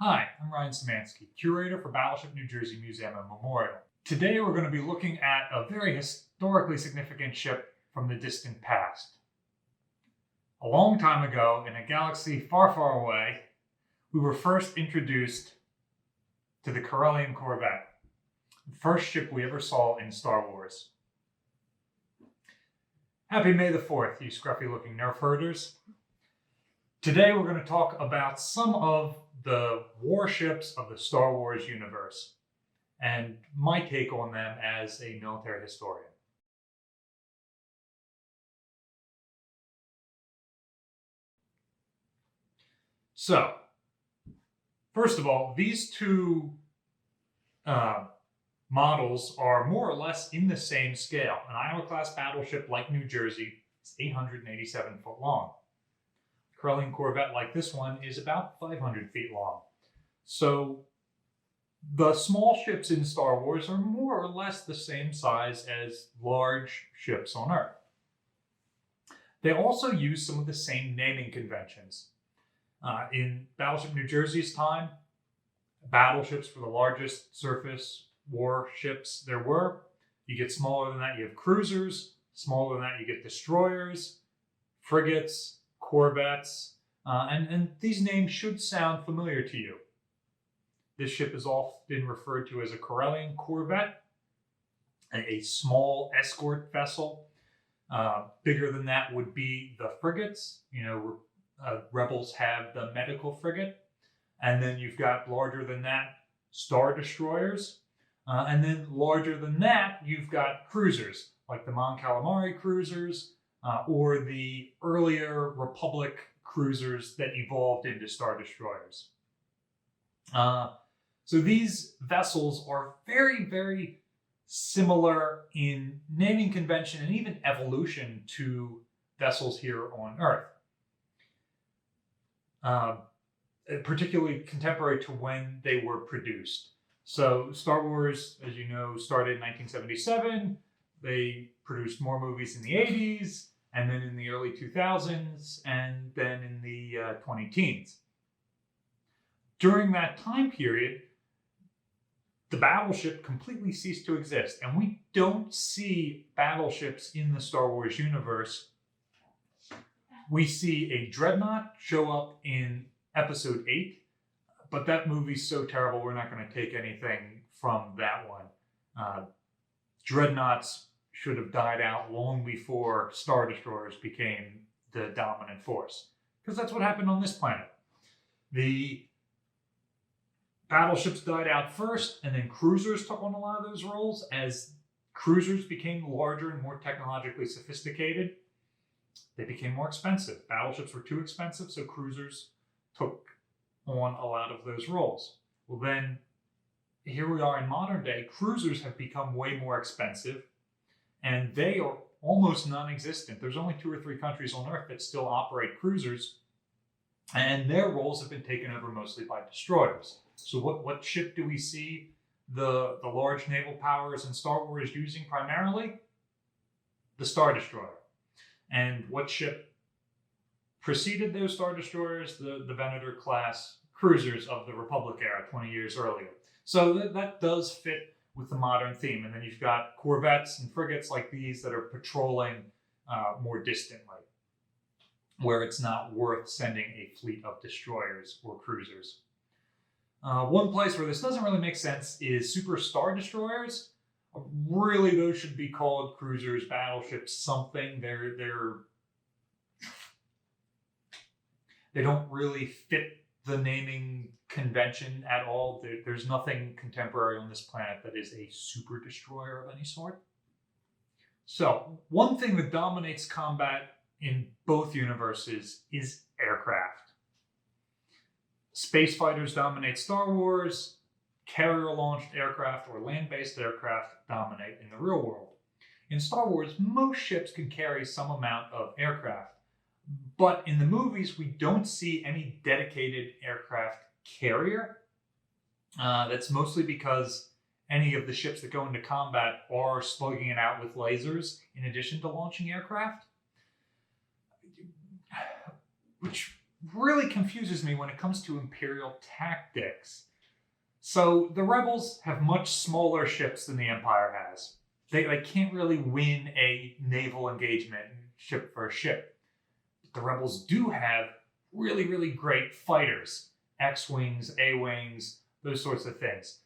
Hi, I'm Ryan Szymanski, curator for Battleship New Jersey Museum and Memorial. Today we're going to be looking at a very historically significant ship from the distant past. A long time ago, in a galaxy far, far away, we were first introduced to the Karelian Corvette, the first ship we ever saw in Star Wars. Happy May the 4th, you scruffy-looking nerf herders. Today we're going to talk about some of the warships of the Star Wars universe and my take on them as a military historian. So, first of all, these two models are more or less in the same scale. An Iowa-class battleship like New Jersey is 887 foot long. A Karelian Corvette like this one is about 500 feet long. So the small ships in Star Wars are more or less the same size as large ships on Earth. They also use some of the same naming conventions. In Battleship New Jersey's time, battleships were the largest surface warships there were. You get smaller than that, you have cruisers. Smaller than that, you get destroyers, frigates, corvettes, and these names should sound familiar to you. This ship is often referred to as a Karelian Corvette, a small escort vessel. Bigger than that would be the frigates. Rebels have the medical frigate. And then you've got larger than that, star destroyers. And then larger than that, you've got cruisers, like the Mon Calamari cruisers, or the earlier Republic cruisers that evolved into star destroyers. So these vessels are very, very similar in naming convention and even evolution to vessels here on Earth. Particularly contemporary to when they were produced. So Star Wars, as you know, started in 1977. They produced more movies in the 80s, and then in the early 2000s, and then in the 20-teens. During that time period, the battleship completely ceased to exist, and we don't see battleships in the Star Wars universe. We see a Dreadnought show up in Episode 8, but that movie's so terrible we're not going to take anything from that one. Dreadnoughts should have died out long before Star Destroyers became the dominant force, because that's what happened on this planet. The battleships died out first, and then cruisers took on a lot of those roles. As cruisers became larger and more technologically sophisticated, they became more expensive. Battleships were too expensive, so cruisers took on a lot of those roles. Well, then, here we are in modern day. Cruisers have become way more expensive, and they are almost non-existent. There's only 2 or 3 countries on Earth that still operate cruisers, and their roles have been taken over mostly by destroyers. So what ship do we see the large naval powers in Star Wars using primarily? The Star Destroyer. And what ship preceded those Star Destroyers? The Venator class cruisers of the Republic era 20 years earlier. So that does fit with the modern theme. And then you've got corvettes and frigates like these that are patrolling more distantly, where it's not worth sending a fleet of destroyers or cruisers. One place where this doesn't really make sense is super star destroyers. Really, those should be called cruisers, battleships, something. They don't really fit the naming convention at all. There's nothing contemporary on this planet that is a super destroyer of any sort. So, one thing that dominates combat in both universes is aircraft. Space fighters dominate Star Wars. Carrier-launched aircraft or land-based aircraft dominate in the real world. In Star Wars, most ships can carry some amount of aircraft. But in the movies, we don't see any dedicated aircraft carrier. That's mostly because any of the ships that go into combat are slugging it out with lasers in addition to launching aircraft. Which really confuses me when it comes to Imperial tactics. So the rebels have much smaller ships than the Empire has. They can't really win a naval engagement ship for ship. The rebels do have really, really great fighters. X-Wings, A-Wings, those sorts of things.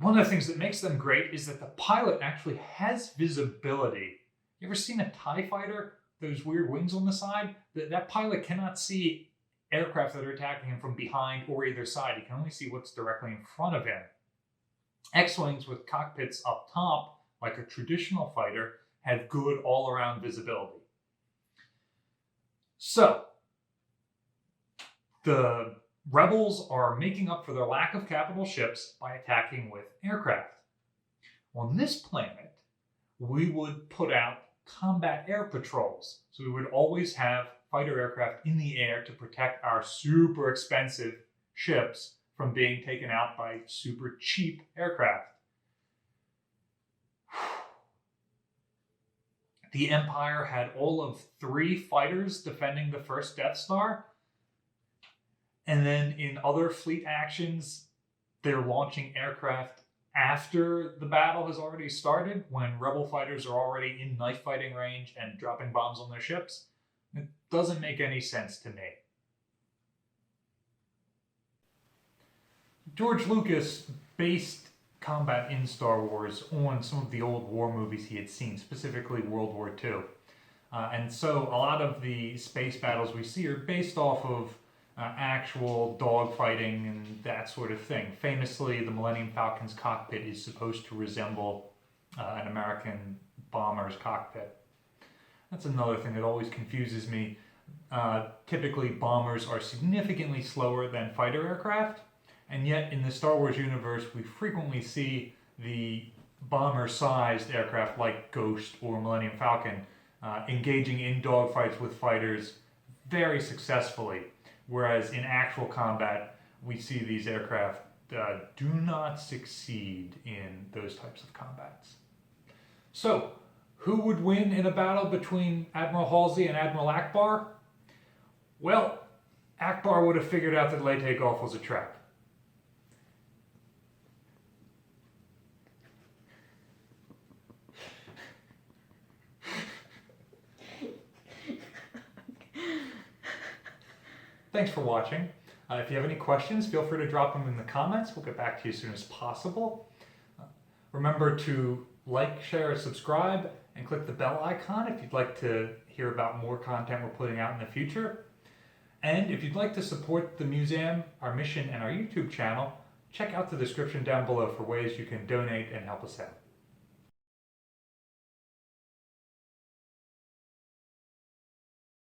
One of the things that makes them great is that the pilot actually has visibility. You ever seen a TIE fighter? Those weird wings on the side? That pilot cannot see aircraft that are attacking him from behind or either side. He can only see what's directly in front of him. X-Wings with cockpits up top, like a traditional fighter, have good all-around visibility. So, the rebels are making up for their lack of capital ships by attacking with aircraft. On this planet, we would put out combat air patrols. So we would always have fighter aircraft in the air to protect our super expensive ships from being taken out by super cheap aircraft. The Empire had all of 3 fighters defending the first Death Star. And then in other fleet actions, they're launching aircraft after the battle has already started, when rebel fighters are already in knife fighting range and dropping bombs on their ships. It doesn't make any sense to me. George Lucas based combat in Star Wars on some of the old war movies he had seen, specifically World War II. And so a lot of the space battles we see are based off of actual dogfighting and that sort of thing. Famously, the Millennium Falcon's cockpit is supposed to resemble an American bomber's cockpit. That's another thing that always confuses me. Typically, bombers are significantly slower than fighter aircraft, and yet in the Star Wars universe, we frequently see the bomber-sized aircraft like Ghost or Millennium Falcon engaging in dogfights with fighters very successfully. Whereas in actual combat, we see these aircraft do not succeed in those types of combats. So, who would win in a battle between Admiral Halsey and Admiral Akbar? Well, Akbar would have figured out that Leyte Gulf was a trap. Thanks for watching. If you have any questions, feel free to drop them in the comments. We'll get back to you as soon as possible. Remember to like, share, subscribe, and click the bell icon if you'd like to hear about more content we're putting out in the future. And if you'd like to support the museum, our mission, and our YouTube channel, check out the description down below for ways you can donate and help us out.